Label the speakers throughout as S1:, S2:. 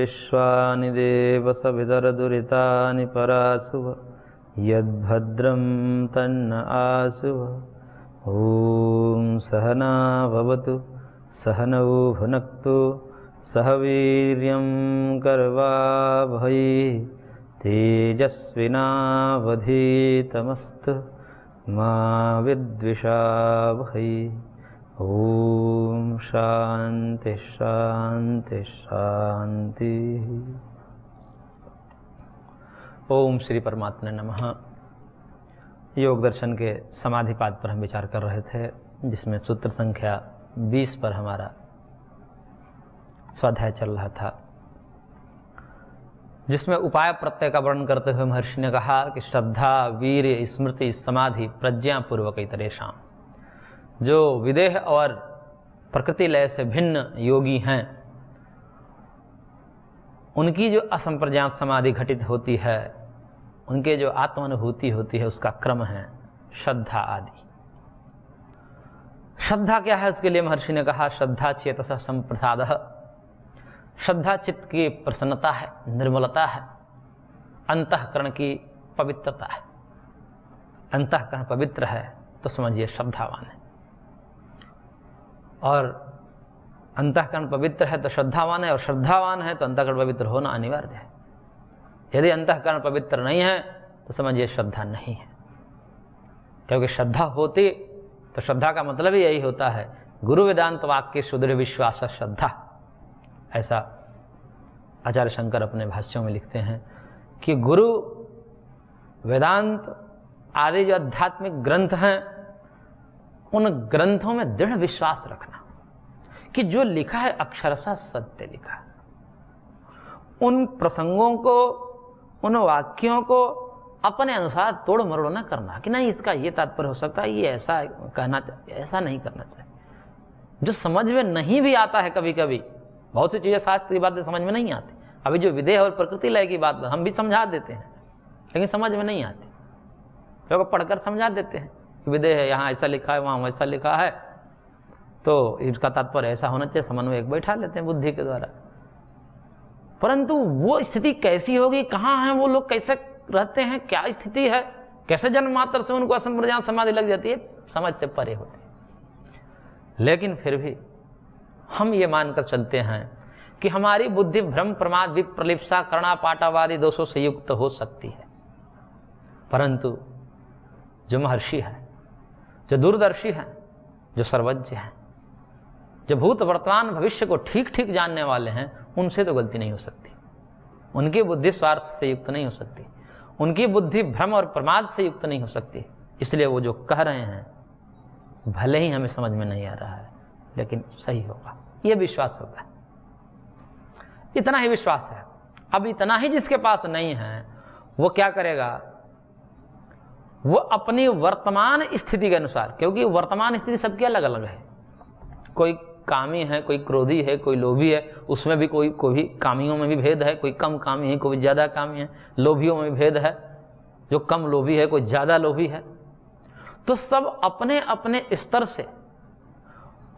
S1: विश्वानि देव सवितरदुरितानि परासुव यद्भद्रं तन्न आसुव। ॐ सहना भवतु सहनौ भुनक्तु सह वीर्यं करवावहै तेजस्विनावधीतमस्तु मा विद्विषावहै। ओम शांति शांति शांति। ओम श्री परमात्मा नमः। योग दर्शन के समाधिपाद पर हम विचार कर रहे थे, जिसमें सूत्र संख्या 20 पर हमारा स्वाध्याय चल रहा था, जिसमें उपाय प्रत्यय का वर्णन करते हुए महर्षि ने कहा कि श्रद्धा वीर्य स्मृति समाधि प्रज्ञा पूर्वक इतरेषां, जो विदेह और प्रकृति लय से भिन्न योगी हैं, उनकी जो असंप्रज्ञात समाधि घटित होती है, उनके जो आत्मानुभूति होती है, उसका क्रम है श्रद्धा आदि। श्रद्धा क्या है, उसके लिए महर्षि ने कहा श्रद्धा चेतस संप्रसादः। श्रद्धा चित्त की प्रसन्नता है, निर्मलता है, अंतःकरण की पवित्रता है। अंतःकरण पवित्र है तो समझिए श्रद्धावान है, और अंतःकरण पवित्र है तो श्रद्धावान है, और श्रद्धावान है तो अंतःकरण पवित्र होना अनिवार्य है। यदि अंतःकरण पवित्र नहीं है तो समझिए श्रद्धा नहीं है, क्योंकि श्रद्धा होती तो श्रद्धा का मतलब ही यही होता है, गुरु वेदांत वाक्य सुदृढ़ विश्वास श्रद्धा। ऐसा आचार्य शंकर अपने भाष्यों में लिखते हैं कि गुरु वेदांत आदि जो आध्यात्मिक ग्रंथ हैं, उन ग्रंथों में दृढ़ विश्वास रखना कि जो लिखा है अक्षरशः सत्य लिखा है। उन प्रसंगों को, उन वाक्यों को अपने अनुसार तोड़ मरोड़ न करना कि नहीं इसका ये तात्पर्य हो सकता है, ये ऐसा कहना चाहिए, ऐसा नहीं करना चाहिए। जो समझ में नहीं भी आता है, कभी कभी बहुत सी चीज़ें शास्त्र की बातें समझ में नहीं आती। अभी जो विदेह और प्रकृति लय की बात हम भी समझा देते हैं, लेकिन समझ में नहीं आती। लोग पढ़कर समझा देते हैं कि विदेह है, यहाँ ऐसा लिखा है, वहाँ वैसा लिखा है, तो इसका तात्पर्य ऐसा होना चाहिए, समन्वय एक बैठा लेते हैं बुद्धि के द्वारा। परंतु वो स्थिति कैसी होगी, कहाँ है वो लोग, कैसे रहते हैं, क्या स्थिति है, कैसे जन्म मात्र से उनको असंप्रज्ञात समाधि लग जाती है, समझ से परे होती है। लेकिन फिर भी हम ये मानकर चलते हैं कि हमारी बुद्धि भ्रम प्रमाद विप्रलिप्सा करुणा पाटावादी दोषों से युक्त हो सकती है, परंतु जो महर्षि है, जो दूरदर्शी है, जो सर्वज्ञ है, जो भूत वर्तमान भविष्य को ठीक ठीक जानने वाले हैं, उनसे तो गलती नहीं हो सकती। उनकी बुद्धि स्वार्थ से युक्त नहीं हो सकती, उनकी बुद्धि भ्रम और प्रमाद से युक्त नहीं हो सकती। इसलिए वो जो कह रहे हैं भले ही हमें समझ में नहीं आ रहा है, लेकिन सही होगा, ये विश्वास होगा। इतना ही विश्वास है। अब इतना ही जिसके पास नहीं है, वो क्या करेगा, वो अपनी वर्तमान स्थिति के अनुसार, क्योंकि वर्तमान स्थिति सबकी अलग अलग है, कोई कामी है, कोई क्रोधी है, कोई लोभी है, उसमें भी कोई भी कामियों में भी भेद है, कोई कम कामी है, कोई ज़्यादा कामी है, लोभियों में भी भेद है, जो कम लोभी है कोई ज़्यादा लोभी है। तो सब अपने अपने स्तर से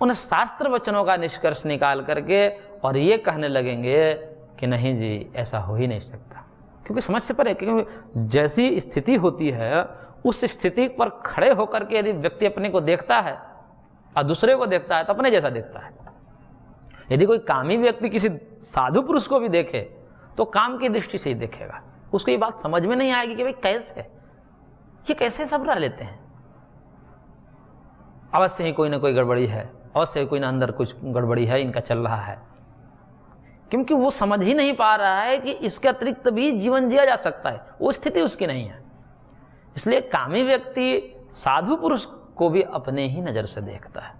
S1: उन शास्त्र वचनों का निष्कर्ष निकाल करके और ये कहने लगेंगे कि नहीं जी ऐसा हो ही नहीं सकता, क्योंकि समझ से परे, क्योंकि जैसी स्थिति होती है उस स्थिति पर खड़े होकर के यदि व्यक्ति अपने को देखता है और दूसरे को देखता है तो अपने जैसा देखता है। यदि कोई कामी व्यक्ति किसी साधु पुरुष को भी देखे तो काम की दृष्टि से ही देखेगा, उसको ये बात समझ में नहीं आएगी कि भाई कैसे ये कैसे सब रह लेते हैं, अवश्य ही कोई ना कोई गड़बड़ी है, अवश्य कोई ना अंदर कुछ गड़बड़ी है, इनका चल रहा है, क्योंकि वो समझ ही नहीं पा रहा है कि इसके अतिरिक्त भी जीवन जिया जा सकता है, वो स्थिति उसकी नहीं है। इसलिए कामी व्यक्ति साधु पुरुष को भी अपने ही नज़र से देखता है,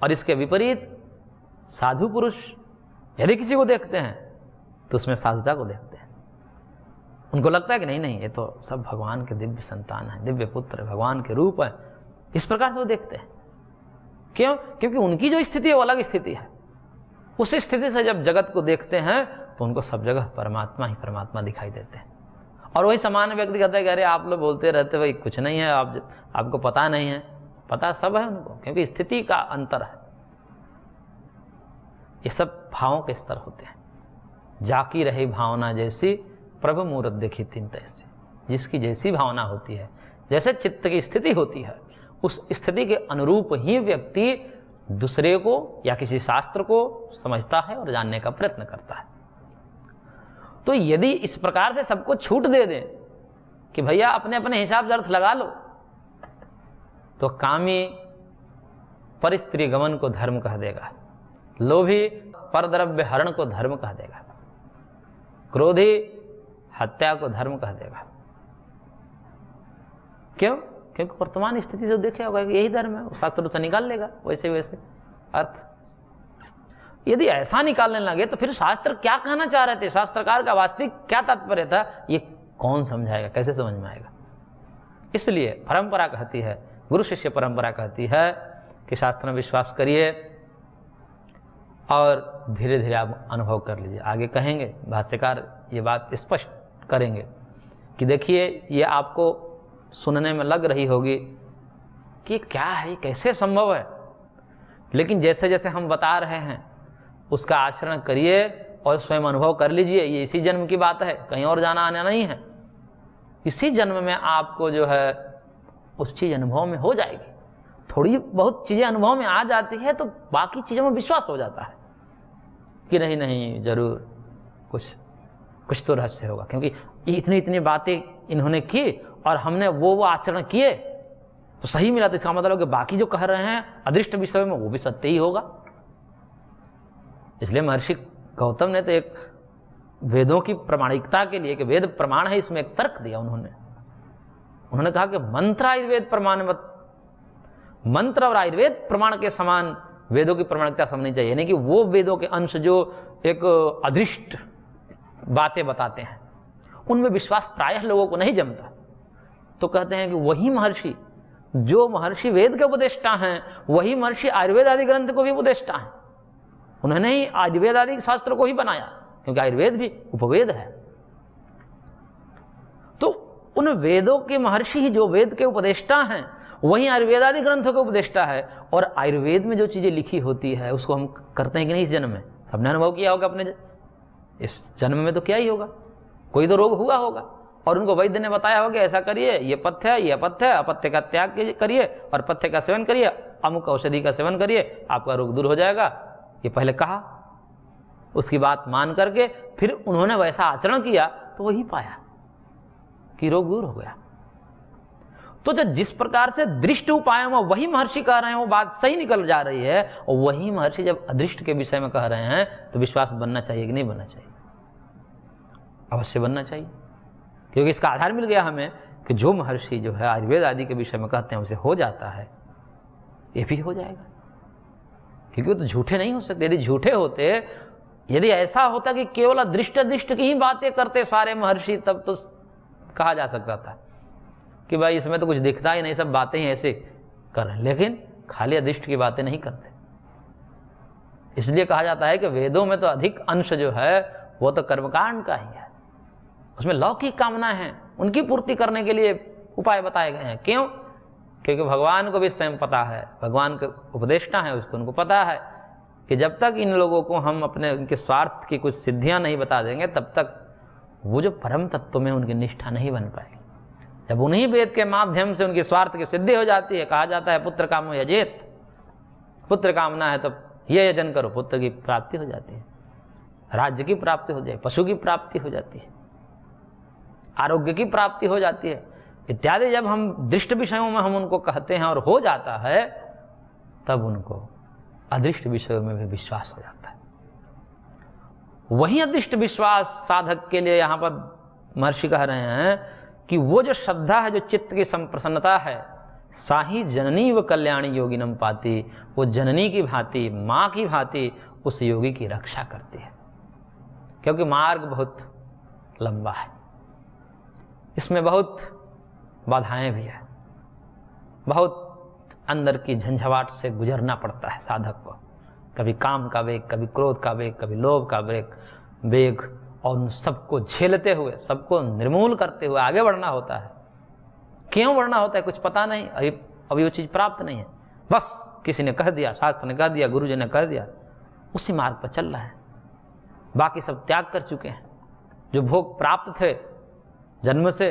S1: और इसके विपरीत साधु पुरुष यदि किसी को देखते हैं तो उसमें साधुता को देखते हैं। उनको लगता है कि नहीं नहीं ये तो सब भगवान के दिव्य संतान है, दिव्य पुत्र, भगवान के रूप है, इस प्रकार से वो देखते हैं। क्यों? क्योंकि उनकी जो स्थिति है वो अलग स्थिति है। उस स्थिति से जब जगत को देखते हैं तो उनको सब जगह परमात्मा ही परमात्मा दिखाई देते हैं। और वही सामान्य व्यक्ति कहता है कि अरे आप लोग बोलते रहते भाई कुछ नहीं है, आपको पता नहीं है। पता सब है उनको, क्योंकि स्थिति का अंतर है। ये सब भावों के स्तर होते हैं। जाकी रही भावना जैसी, प्रभु मूरत देखी तीन तैसी। जिसकी जैसी भावना होती है, जैसे चित्त की स्थिति होती है, उस स्थिति के अनुरूप ही व्यक्ति दूसरे को या किसी शास्त्र को समझता है और जानने का प्रयत्न करता है। तो यदि इस प्रकार से सबको छूट दे दें कि भैया अपने अपने हिसाब से अर्थ लगा लो, तो कामी परिस्त्री गमन को धर्म कह देगा, लोभी परद्रव्य हरण को धर्म कह देगा, क्रोधी हत्या को धर्म कह देगा। क्यों? क्योंकि वर्तमान स्थिति से देखा होगा कि यही धर्म है, शास्त्र से निकाल लेगा वैसे वैसे अर्थ। यदि ऐसा निकालने लगे तो फिर शास्त्र क्या कहना चाह रहे थे, शास्त्रकार का वास्तविक क्या तात्पर्य था, ये कौन समझाएगा, कैसे समझ में आएगा। इसलिए परंपरा कहती है, गुरु शिष्य परंपरा कहती है कि शास्त्र में विश्वास करिए और धीरे धीरे आप अनुभव कर लीजिए। आगे कहेंगे, भाष्यकार ये बात स्पष्ट करेंगे कि देखिए ये आपको सुनने में लग रही होगी कि क्या है, कैसे संभव है, लेकिन जैसे जैसे हम बता रहे हैं उसका आचरण करिए और स्वयं अनुभव कर लीजिए। ये इसी जन्म की बात है, कहीं और जाना आना नहीं है। इसी जन्म में आपको जो है उस चीज़ अनुभव में हो जाएगी। थोड़ी बहुत चीज़ें अनुभव में आ जाती है तो बाकी चीज़ों में विश्वास हो जाता है कि नहीं नहीं जरूर कुछ तो रहस्य होगा, क्योंकि इतनी इतनी बातें इन्होंने की और हमने वो आचरण किए तो सही मिला, तो इसका मतलब कि बाकी जो कह रहे हैं अदृष्ट विषय में वो भी सत्य ही होगा। इसलिए महर्षि गौतम ने तो एक वेदों की प्रामाणिकता के लिए कि वेद प्रमाण है, इसमें एक तर्क दिया। उन्होंने कहा कि मंत्र आयुर्वेद प्रमाणवत, मंत्र और आयुर्वेद प्रमाण के समान वेदों की प्रमाणिकता समझनी चाहिए। यानी कि वो वेदों के अंश जो एक अदृष्ट बातें बताते हैं उनमें विश्वास प्रायः लोगों को नहीं जमता, तो कहते हैं कि वही महर्षि, जो महर्षि वेद के उपदेष्टा हैं, वही महर्षि आयुर्वेद आदि ग्रंथ को भी उपदेष्टा हैं। उन्होंने ही आयुर्वेद आदि शास्त्र को ही बनाया, क्योंकि आयुर्वेद भी उपवेद है। तो उन वेदों के महर्षि ही जो वेद के उपदेष्टा हैं, वही आयुर्वेद आदि ग्रंथों के उपदेष्टा है। और आयुर्वेद में जो चीजें लिखी होती है उसको हम करते हैं कि नहीं इस जन्म में? सबने अनुभव किया होगा अपने, इस जन्म में तो क्या ही होगा, कोई तो रोग हुआ होगा और उनको वैद्य ने बताया होगा ऐसा करिए, ये पथ्य है, ये अपथ्य है, अपथ्य का त्याग करिए और पथ्य का सेवन करिए, अमुक औषधि का सेवन करिए, आपका रोग दूर हो जाएगा। ये पहले कहा, उसकी बात मान करके फिर उन्होंने वैसा आचरण किया तो वही पाया कि रोग दूर हो गया। तो जो जिस प्रकार से दृष्ट उपायों में वही महर्षि कह रहे हैं वो बात सही निकल जा रही है, और वही महर्षि जब अदृष्ट के विषय में कह रहे हैं तो विश्वास बनना चाहिए कि नहीं बनना चाहिए? अवश्य बनना चाहिए, क्योंकि इसका आधार मिल गया हमें कि जो महर्षि जो है आयुर्वेद आदि के विषय में कहते हैं उसे हो जाता है, ये भी हो जाएगा, क्योंकि वो तो झूठे नहीं हो सकते। यदि झूठे होते, यदि ऐसा होता कि केवल अदृष्ट दृष्ट की ही बातें करते सारे महर्षि, तब तो कहा जा सकता था कि भाई इसमें तो कुछ दिखता ही नहीं, सब बातें ही ऐसे कर रहे हैं। लेकिन खाली अदृष्ट की बातें नहीं करते, इसलिए कहा जाता है कि वेदों में तो अधिक अंश जो है वो तो कर्मकांड का ही है, उसमें लौकिक कामना है, उनकी पूर्ति करने के लिए उपाय बताए गए हैं। क्यों? क्योंकि भगवान को भी स्वयं पता है, भगवान के उपदेष्टा है, उसको उनको पता है कि जब तक इन लोगों को हम अपने उनके स्वार्थ की कुछ सिद्धियां नहीं बता देंगे तब तक वो जो परम तत्व में उनकी निष्ठा नहीं बन पाएगी। जब उन्हीं वेद के माध्यम से उनकी स्वार्थ की सिद्धि हो जाती है, कहा जाता है पुत्र कामो यजेत, पुत्र कामना है तो ये यजन करो, पुत्र की प्राप्ति हो जाती है, राज्य की प्राप्ति हो जाए, पशु की प्राप्ति हो जाती है, आरोग्य की प्राप्ति हो जाती है इत्यादि। जब हम दृष्ट विषयों में हम उनको कहते हैं और हो जाता है, तब उनको अदृष्ट विषयों में भी विश्वास हो जाता है। वही अदृष्ट विश्वास साधक के लिए यहाँ पर महर्षि कह रहे हैं कि वो जो श्रद्धा है, जो चित्त की संप्रसन्नता है, साही जननी व कल्याणी योगिनम पाती, वो जननी की भांति, माँ की भांति उस योगी की रक्षा करती है। क्योंकि मार्ग बहुत लंबा है, इसमें बहुत बाधाएं भी है, बहुत अंदर की झंझावाट से गुजरना पड़ता है साधक को। कभी काम का वेग, कभी क्रोध का वेग, कभी लोभ का वेग, और उन सबको झेलते हुए, सबको निर्मूल करते हुए आगे बढ़ना होता है। क्यों बढ़ना होता है कुछ पता नहीं, अभी वो चीज़ प्राप्त नहीं है, बस किसी ने कह दिया, शास्त्र ने कह दिया, गुरु जी ने कह दिया, उसी मार्ग पर चल रहा है। बाकी सब त्याग कर चुके हैं। जो भोग प्राप्त थे जन्म से,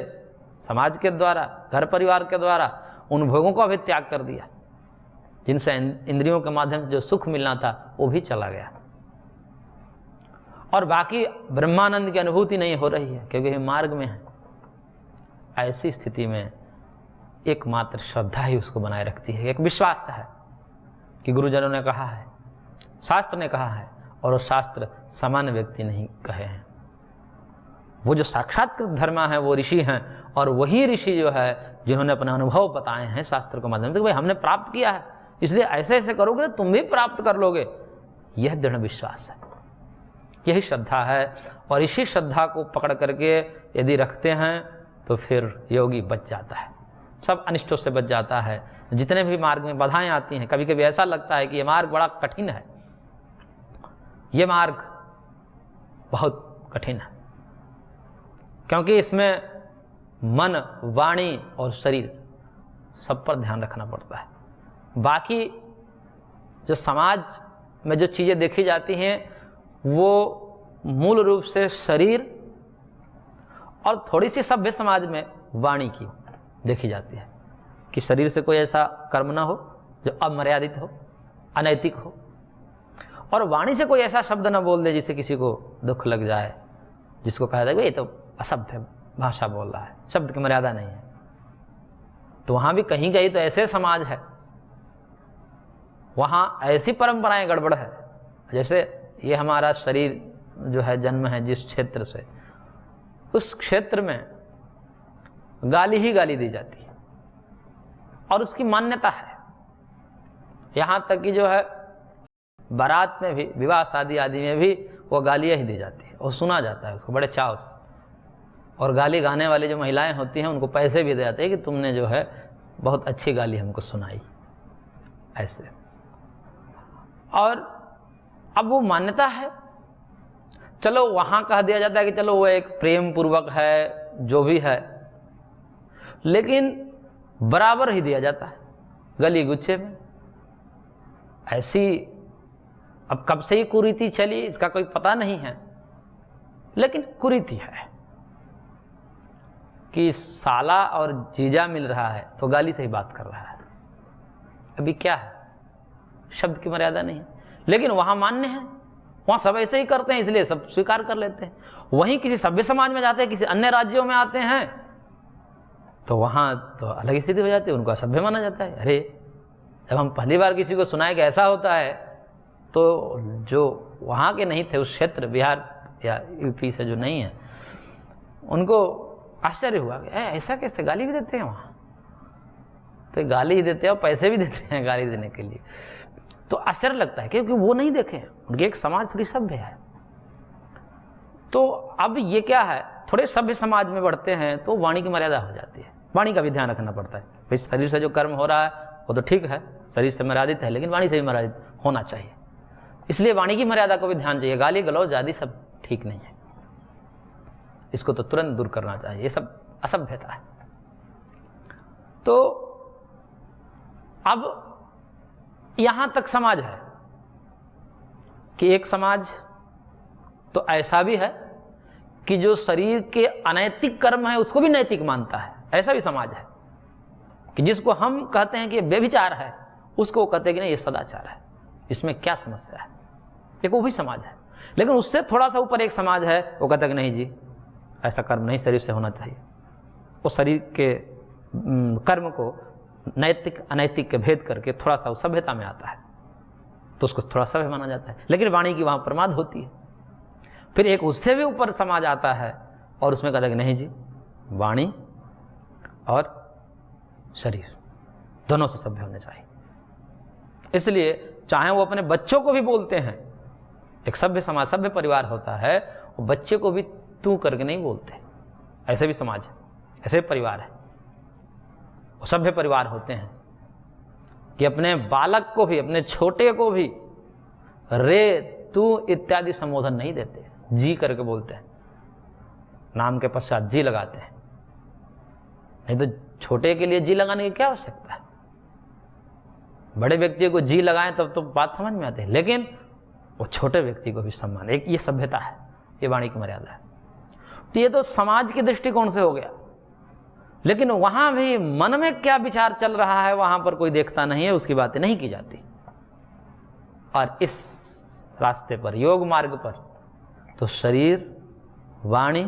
S1: समाज के द्वारा, घर परिवार के द्वारा, उन भोगों को भी त्याग कर दिया। जिनसे इंद्रियों के माध्यम से जो सुख मिलना था वो भी चला गया, और बाकी ब्रह्मानंद की अनुभूति नहीं हो रही है क्योंकि मार्ग में है। ऐसी स्थिति में एकमात्र श्रद्धा ही उसको बनाए रखती है। एक विश्वास है कि गुरुजनों ने कहा है, शास्त्र ने कहा है, और वो शास्त्र सामान्य व्यक्ति नहीं कहे हैं। वो जो साक्षात्कृत धर्मा है वो ऋषि हैं, और वही ऋषि जो है जिन्होंने अपने अनुभव बताए हैं शास्त्र के माध्यम से, भाई हमने प्राप्त किया है, इसलिए ऐसे ऐसे करोगे तो तुम भी प्राप्त कर लोगे। यह दृढ़ विश्वास है, यही श्रद्धा है। और इसी श्रद्धा को पकड़ करके यदि रखते हैं तो फिर योगी बच जाता है, सब अनिष्टों से बच जाता है। जितने भी मार्ग में बाधाएं आती हैं, कभी कभी ऐसा लगता है कि ये मार्ग बड़ा कठिन है, ये मार्ग बहुत कठिन है, क्योंकि इसमें मन, वाणी और शरीर सब पर ध्यान रखना पड़ता है। बाकी जो समाज में जो चीज़ें देखी जाती हैं वो मूल रूप से शरीर और थोड़ी सी सभ्य समाज में वाणी की देखी जाती है कि शरीर से कोई ऐसा कर्म ना हो जो अमर्यादित हो, अनैतिक हो, और वाणी से कोई ऐसा शब्द ना बोल दे जिससे किसी को दुख लग जाए, जिसको कहा जाए ये तो असभ्य भाषा बोल रहा है, शब्द की मर्यादा नहीं है। तो वहाँ भी कहीं कहीं तो ऐसे समाज है, वहाँ ऐसी परंपराएं गड़बड़ है। जैसे ये हमारा शरीर जो है, जन्म है जिस क्षेत्र से, उस क्षेत्र में गाली ही गाली दी जाती है, और उसकी मान्यता है। यहाँ तक कि जो है बारात में भी, विवाह शादी आदि में भी वो गालियाँ ही दी जाती है, और सुना जाता है उसको बड़े चाव से। और गाली गाने वाली जो महिलाएं होती हैं उनको पैसे भी दे जाते हैं कि तुमने जो है बहुत अच्छी गाली हमको सुनाई, ऐसे। और अब वो मान्यता है, चलो वहाँ कह दिया जाता है कि चलो वो एक प्रेम पूर्वक है, जो भी है, लेकिन बराबर ही दिया जाता है गली गुच्छे में। ऐसी अब कब से ही कुरीति चली इसका कोई पता नहीं है, लेकिन कुरीति है कि साला और जीजा मिल रहा है तो गाली से ही बात कर रहा है। अभी क्या है, शब्द की मर्यादा नहीं है, लेकिन वहां मान्य है, वहां सब ऐसे ही करते हैं, इसलिए सब स्वीकार कर लेते हैं। वहीं किसी सभ्य समाज में जाते हैं, किसी अन्य राज्यों में आते हैं, तो वहां तो अलग स्थिति हो जाती है, उनको असभ्य माना जाता है। अरे जब हम पहली बार किसी को सुनाए कि ऐसा होता है, तो जो वहाँ के नहीं थे, उस क्षेत्र बिहार या यूपी से जो नहीं है, उनको आश्चर्य हुआ कि ऐसा कैसे, गाली भी देते हैं वहाँ? तो गाली ही देते हैं और पैसे भी देते हैं गाली देने के लिए। तो आश्चर्य लगता है क्योंकि वो नहीं देखे, उनके एक समाज थोड़ी सभ्य है। तो अब ये क्या है, थोड़े सभ्य समाज में बढ़ते हैं तो वाणी की मर्यादा हो जाती है, वाणी का भी ध्यान रखना पड़ता है। भाई शरीर से जो कर्म हो रहा है वो तो ठीक है, शरीर से मर्यादित है, लेकिन वाणी से भी मर्यादित होना चाहिए, इसलिए वाणी की मर्यादा को भी ध्यान चाहिए। गाली गलौज आदि सब ठीक नहीं है, इसको तो तुरंत दूर करना चाहिए, ये सब असभ्यता है। तो अब यहां तक समाज है कि एक समाज तो ऐसा भी है कि जो शरीर के अनैतिक कर्म है उसको भी नैतिक मानता है। ऐसा भी समाज है कि जिसको हम कहते हैं कि ये व्यभिचार है, उसको कहते हैं कि नहीं ये सदाचार है, इसमें क्या समस्या है। एक वो भी समाज है, लेकिन उससे थोड़ा सा ऊपर एक समाज है, वो कहता है कि नहीं जी ऐसा कर्म नहीं शरीर से होना चाहिए। वो शरीर के कर्म को नैतिक अनैतिक के भेद करके थोड़ा सा सभ्यता में आता है, तो उसको थोड़ा सभ्य माना जाता है, लेकिन वाणी की वहाँ प्रमाद होती है। फिर एक उससे भी ऊपर समाज आता है और उसमें कहता है कि नहीं जी वाणी और शरीर दोनों से सभ्य होने चाहिए। इसलिए चाहे वो अपने बच्चों को भी बोलते हैं, एक सभ्य समाज, सभ्य परिवार होता है, वो बच्चे को भी तू करके नहीं बोलते। ऐसे भी समाज है, ऐसे भी परिवार है, वो सभ्य परिवार होते हैं कि अपने बालक को भी, अपने छोटे को भी रे तू इत्यादि संबोधन नहीं देते, जी करके बोलते हैं, नाम के पश्चात जी लगाते हैं। नहीं तो छोटे के लिए जी लगाने की क्या आवश्यकता है, बड़े व्यक्ति को जी लगाएं तब तो बात समझ में आती है। लेकिन वो छोटे व्यक्ति को भी सम्मान, एक ये सभ्यता है, ये वाणी की मर्यादा है। तो ये तो समाज के दृष्टिकोण से हो गया, लेकिन वहां भी मन में क्या विचार चल रहा है वहां पर कोई देखता नहीं है, उसकी बातें नहीं की जाती। और इस रास्ते पर, योग मार्ग पर, तो शरीर, वाणी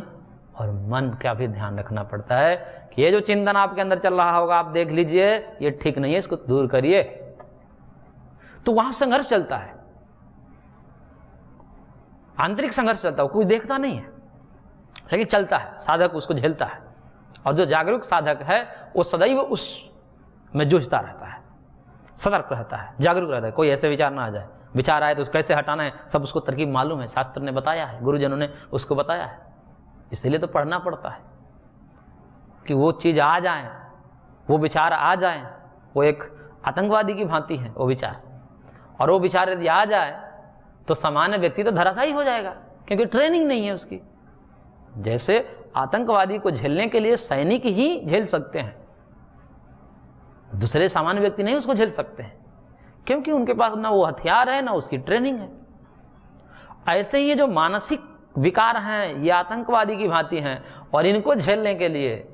S1: और मन का भी ध्यान रखना पड़ता है कि ये जो चिंतन आपके अंदर चल रहा होगा, आप देख लीजिए ये ठीक नहीं है, इसको दूर करिए। तो वहां संघर्ष चलता है, आंतरिक संघर्ष चलता है, कोई देखता नहीं है लेकिन चलता है, साधक उसको झेलता है। और जो जागरूक साधक है वो सदैव उस में जूझता रहता है, सतर्क रहता है, जागरूक रहता है, कोई ऐसे विचार ना आ जाए। विचार आए तो उसको कैसे हटाना है, सब उसको तरकीब मालूम है, शास्त्र ने बताया है, गुरुजनों ने उसको बताया है। इसीलिए तो पढ़ना पड़ता है कि वो चीज़ आ जाए, वो विचार आ जाए। वो एक आतंकवादी की भांति है वो विचार, और वो विचार यदि आ जाए तो सामान्य व्यक्ति तो धराशायी हो जाएगा, क्योंकि ट्रेनिंग नहीं है उसकी। जैसे आतंकवादी को झेलने के लिए सैनिक ही झेल सकते हैं, दूसरे सामान्य व्यक्ति नहीं उसको झेल सकते हैं, क्योंकि उनके पास ना वो हथियार है ना उसकी ट्रेनिंग है। ऐसे ही ये जो मानसिक विकार हैं ये आतंकवादी की भांति हैं, और इनको झेलने के लिए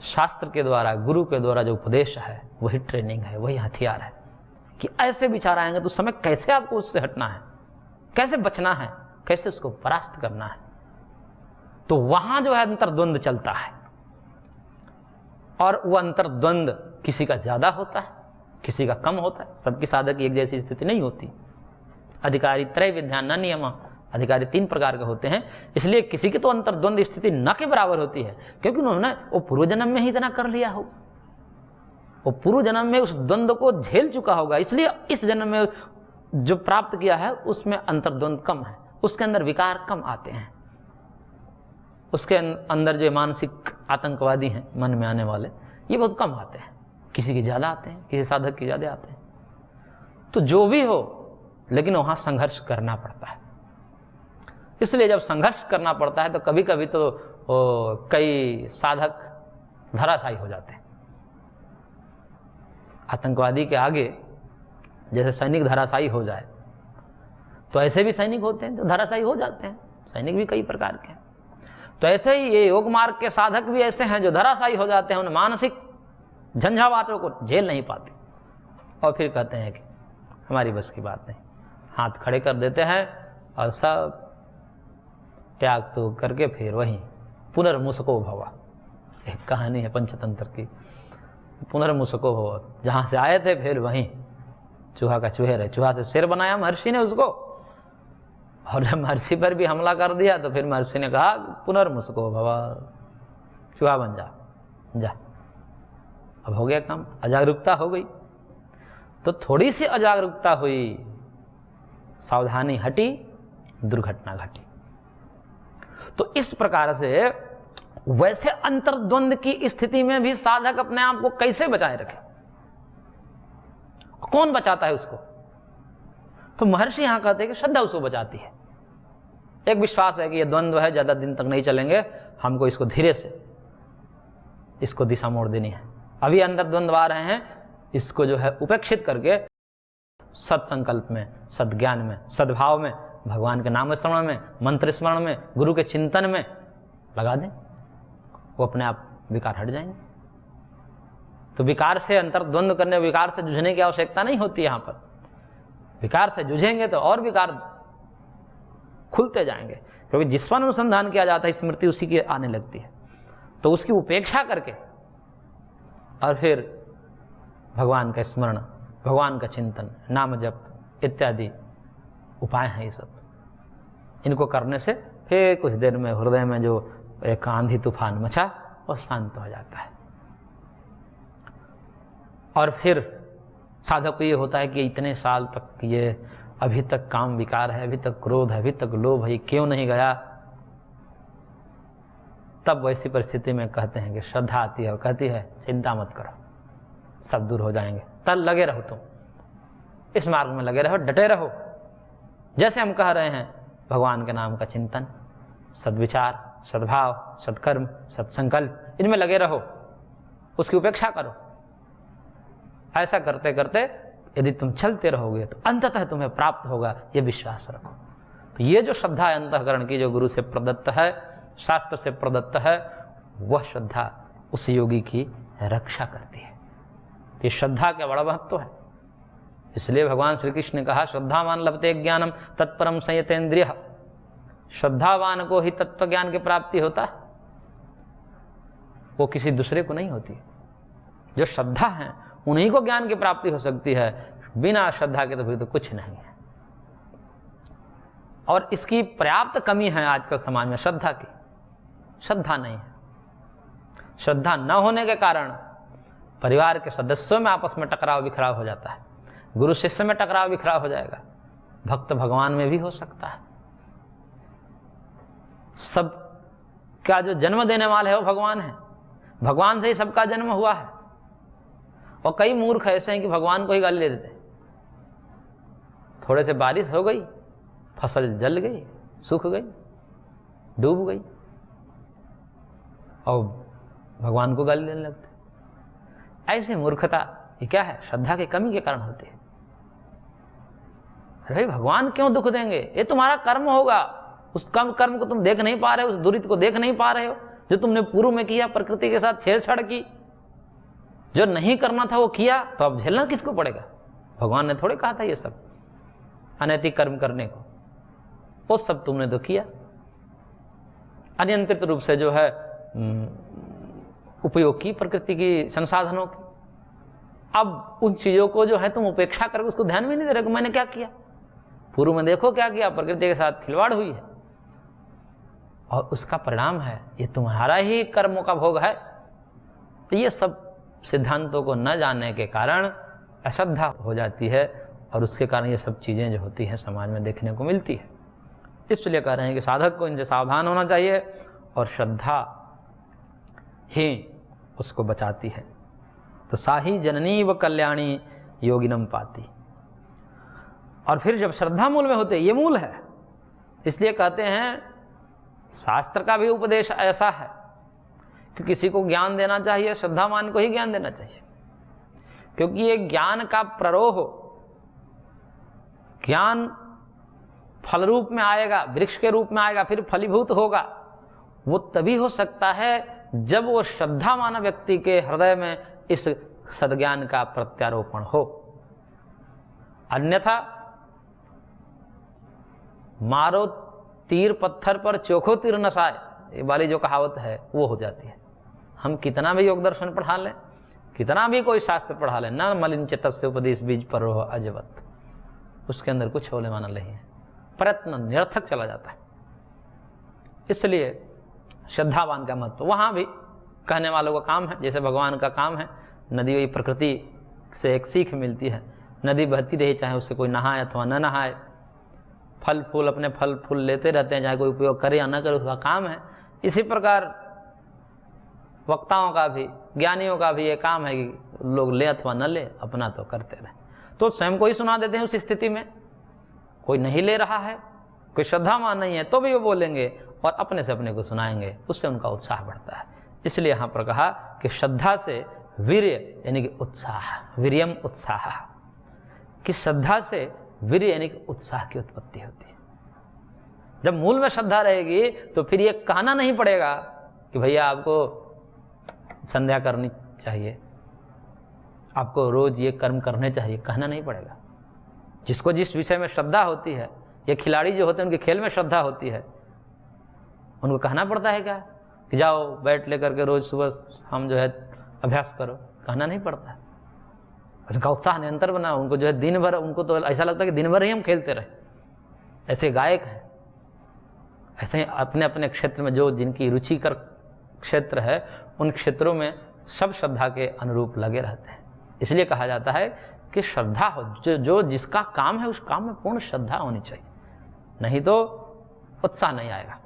S1: शास्त्र के द्वारा, गुरु के द्वारा जो उपदेश है वही ट्रेनिंग है, वही हथियार है कि ऐसे विचार आएंगे तो समय कैसे आपको उससे हटना है, कैसे बचना है, कैसे उसको परास्त करना है। तो वहां जो है अंतर्द्वंद चलता है, और वह अंतर्द्वंद किसी का ज्यादा होता है, किसी का कम होता है। सबकी साधक की एक जैसी स्थिति नहीं होती। अधिकारी त्रय विद्या न नियम, अधिकारी 3 प्रकार के होते हैं, इसलिए किसी की तो अंतर्द्वंद स्थिति न के बराबर होती है, क्योंकि उन्होंने वो पूर्व जन्म में ही इतना कर लिया हो, वो पूर्व जन्म में उस द्वंद्व को झेल चुका होगा, इसलिए इस जन्म में जो प्राप्त किया है उसमें अंतर्द्वंद कम है, उसके अंदर विकार कम आते हैं, उसके अंदर जो मानसिक आतंकवादी हैं मन में आने वाले ये बहुत कम आते हैं, किसी की ज़्यादा आते हैं, किसी साधक की ज़्यादा आते हैं। तो जो भी हो, लेकिन वहाँ संघर्ष करना पड़ता है। इसलिए जब संघर्ष करना पड़ता है तो कभी कभी तो कई साधक धराशायी हो जाते हैं। आतंकवादी के आगे जैसे सैनिक धराशायी हो जाए, तो ऐसे भी सैनिक होते हैं जो धराशायी हो जाते हैं। सैनिक भी कई प्रकार के हैं। तो ऐसे ही ये योग मार्ग के साधक भी ऐसे हैं जो धराशायी हो जाते हैं, उन मानसिक झंझावातों को झेल नहीं पाते, और फिर कहते हैं कि हमारी बस की बात नहीं, हाथ खड़े कर देते हैं और सब त्याग तो करके फिर वहीं पुनर्मुसको भवा। एक कहानी है पंचतंत्र की, पुनर्मुसको भवा, जहाँ से आए थे फिर वहीं चूहा का चूहे रहे, चूहा से शेर बनाया महर्षि ने उसको, और जब महर्षि पर भी हमला कर दिया तो फिर महर्षि ने कहा पुनर्मुसको भवा, चूहा बन जा। अब हो गया काम, अजागरूकता हो गई। तो थोड़ी सी अजागरूकता हुई, सावधानी हटी, दुर्घटना घटी। तो इस प्रकार से वैसे अंतर्द्वंद की स्थिति में भी साधक अपने आप को कैसे बचाए रखे, कौन बचाता है उसको? तो महर्षि यहां कहते हैं कि श्रद्धा उसको बचाती है। एक विश्वास है कि ये द्वंद्व है, ज्यादा दिन तक नहीं चलेंगे, हमको इसको धीरे से इसको दिशा मोड़ देनी है। अभी अंदर द्वंद्व आ रहे हैं, इसको जो है उपेक्षित करके सत्संकल्प में, सद्ज्ञान में, सद्भाव में, भगवान के नाम स्मरण में, मंत्र स्मरण में, गुरु के चिंतन में लगा दें, वो अपने आप विकार हट जाएंगे। तो विकार से अंतर्द्वंद करने, विकार से जूझने की आवश्यकता नहीं होती। यहां पर विकार से जूझेंगे तो और विकार खुलते जाएंगे, क्योंकि जिस पर अनुसंधान किया जाता है स्मृति उसी की आने लगती है। तो उसकी उपेक्षा करके और फिर भगवान का स्मरण, भगवान का चिंतन, नाम जप इत्यादि उपाय हैं ये सब, इनको करने से फिर कुछ देर में हृदय में जो एक आंधी तूफान मचा वो शांत हो जाता है। और फिर साधक को ये होता है कि इतने साल तक ये अभी तक काम विकार है, अभी तक क्रोध है, अभी तक लोभ है, क्यों नहीं गया? तब वैसी परिस्थिति में कहते हैं कि श्रद्धा आती है और कहती है चिंता मत करो, सब दूर हो जाएंगे। तब लगे रहो, तुम इस मार्ग में लगे रहो, डटे रहो। जैसे हम कह रहे हैं, भगवान के नाम का चिंतन, सद्विचार, सद्भाव, सत्कर्म, सत्संकल्प, इनमें लगे रहो, उसकी उपेक्षा करो। ऐसा करते करते यदि तुम चलते रहोगे तो अंततः तुम्हें प्राप्त होगा, ये विश्वास रखो। तो ये जो श्रद्धा है अंतःकरण की, जो गुरु से प्रदत्त है, शास्त्र से प्रदत्त है, वह श्रद्धा उस योगी की रक्षा करती है। तो ये श्रद्धा का बड़ा महत्व है। इसलिए भगवान श्री कृष्ण ने कहा, श्रद्धावान लभते ज्ञानम तत्परम संयतेन्द्रिय। श्रद्धावान को ही तत्व ज्ञान की प्राप्ति होता है, वो किसी दूसरे को नहीं होती। जो श्रद्धा है उन्हीं को ज्ञान की प्राप्ति हो सकती है, बिना श्रद्धा के तो फिर तो कुछ नहीं है। और इसकी पर्याप्त कमी है आजकल समाज में, श्रद्धा की। श्रद्धा नहीं है। श्रद्धा न होने के कारण परिवार के सदस्यों में आपस में टकराव बिखराव हो जाता है, गुरु शिष्य में टकराव बिखराव हो जाएगा, भक्त भगवान में भी हो सकता है। सब का जो जन्म देने वाले है वो भगवान है, भगवान से ही सबका जन्म हुआ है। और कई मूर्ख ऐसे हैं कि भगवान को ही गाली दे देते। थोड़े से बारिश हो गई, फसल जल गई, सूख गई, डूब गई, और भगवान को गाली देने लगते। ऐसी मूर्खता ये क्या है? श्रद्धा की कमी के कारण होती है। अरे भाई, भगवान क्यों दुख देंगे? ये तुम्हारा कर्म होगा। उस कर्म को तुम देख नहीं पा रहे हो, उस दुरित को देख नहीं पा रहे हो जो तुमने पूर्व में किया, प्रकृति के साथ छेड़छाड़ की, जो नहीं करना था वो किया, तो अब झेलना किसको पड़ेगा? भगवान ने थोड़े कहा था ये सब अनैतिक कर्म करने को, वो सब तुमने तो किया। अनियंत्रित रूप से जो है उपयोग की प्रकृति की संसाधनों की। अब उन चीजों को जो है तुम उपेक्षा करके उसको ध्यान भी नहीं दे रहे कि मैंने क्या किया। पूर्व में देखो क्या किया, प्रकृति के साथ खिलवाड़ हुई है, और उसका परिणाम है ये तुम्हारा ही कर्मों का भोग है। तो ये सब सिद्धांतों को न जानने के कारण अश्रद्धा हो जाती है, और उसके कारण ये सब चीजें जो होती हैं समाज में देखने को मिलती है। इसलिए कह रहे हैं कि साधक को इनसे सावधान होना चाहिए, और श्रद्धा ही उसको बचाती है। तो साही जननी व कल्याणी योगिनम पाती। और फिर जब श्रद्धा मूल में होते, ये मूल है, इसलिए कहते हैं शास्त्र का भी उपदेश ऐसा है कि किसी को ज्ञान देना चाहिए, श्रद्धावान को ही ज्ञान देना चाहिए। क्योंकि ये ज्ञान का प्ररोह, ज्ञान फल रूप में आएगा, वृक्ष के रूप में आएगा, फिर फलीभूत होगा। वो तभी हो सकता है जब वो श्रद्धावान व्यक्ति के हृदय में इस सद्ज्ञान का प्रत्यारोपण हो। अन्यथा मारो तीर पत्थर पर चोखो तीर नसाए, ये वाली जो कहावत है वो हो जाती है। हम कितना भी योग दर्शन पढ़ा लें, कितना भी कोई शास्त्र पढ़ा लें, न मलिंच तस्य उपदेश बीज पर हो अजवत, उसके अंदर कुछ होने वाला नहीं है, प्रयत्न निरर्थक चला जाता है। इसलिए श्रद्धावान का महत्व वहाँ भी कहने वालों का काम है, जैसे भगवान का काम है। नदी वही प्रकृति से एक सीख मिलती है, नदी बहती रही, चाहे उससे कोई नहाए अथवा न नहाए, फल फूल अपने फल फूल लेते रहते हैं, चाहे कोई उपयोग करे या न करे, उसका काम है। इसी प्रकार वक्ताओं का भी, ज्ञानियों का भी ये काम है कि लोग ले अथवा न ले, अपना तो करते रहे। तो स्वयं को ही सुना देते हैं उस स्थिति में, कोई नहीं ले रहा है, कोई श्रद्धावान नहीं है, तो भी वो बोलेंगे और अपने से अपने को सुनाएंगे, उससे उनका उत्साह बढ़ता है। इसलिए यहाँ पर कहा कि श्रद्धा से वीर्य यानी कि उत्साह, वीर्यम उत्साह, कि श्रद्धा से वीर्य यानी कि उत्साह की उत्पत्ति होती है। जब मूल में श्रद्धा रहेगी तो फिर ये कहना नहीं पड़ेगा कि भैया आपको संध्या करनी चाहिए, आपको रोज ये कर्म करने चाहिए, कहना नहीं पड़ेगा। जिसको जिस विषय में श्रद्धा होती है, ये खिलाड़ी जो होते हैं उनके खेल में श्रद्धा होती है, उनको कहना पड़ता है क्या कि जाओ बैट लेकर के रोज सुबह हम जो है अभ्यास करो, कहना नहीं पड़ता है। उनका उत्साह निरंतर बना, उनको जो है दिन भर, उनको तो ऐसा लगता है कि दिन भर ही हम खेलते रहे। ऐसे गायक हैं, ऐसे ही अपने अपने क्षेत्र में जो जिनकी रुचिकर क्षेत्र है, उन क्षेत्रों में सब श्रद्धा के अनुरूप लगे रहते हैं। इसलिए कहा जाता है कि श्रद्धा हो, जो जिसका काम है उस काम में पूर्ण श्रद्धा होनी चाहिए, नहीं तो उत्साह नहीं आएगा,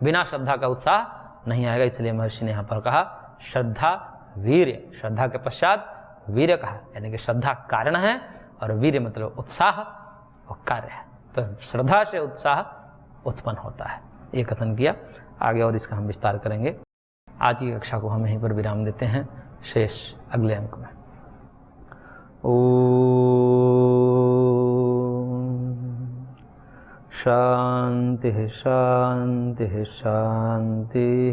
S1: बिना श्रद्धा का उत्साह नहीं आएगा। इसलिए महर्षि ने यहाँ पर कहा श्रद्धा वीर्य, श्रद्धा के पश्चात वीर्य कहा, यानी कि श्रद्धा कारण है और वीर्य मतलब उत्साह और कार्य है। तो श्रद्धा से उत्साह उत्पन्न होता है, ये कथन किया। आगे और इसका हम विस्तार करेंगे। आज की कक्षा को हम यहीं पर विराम देते हैं, शेष अगले अंक में। शांति शांति शांति।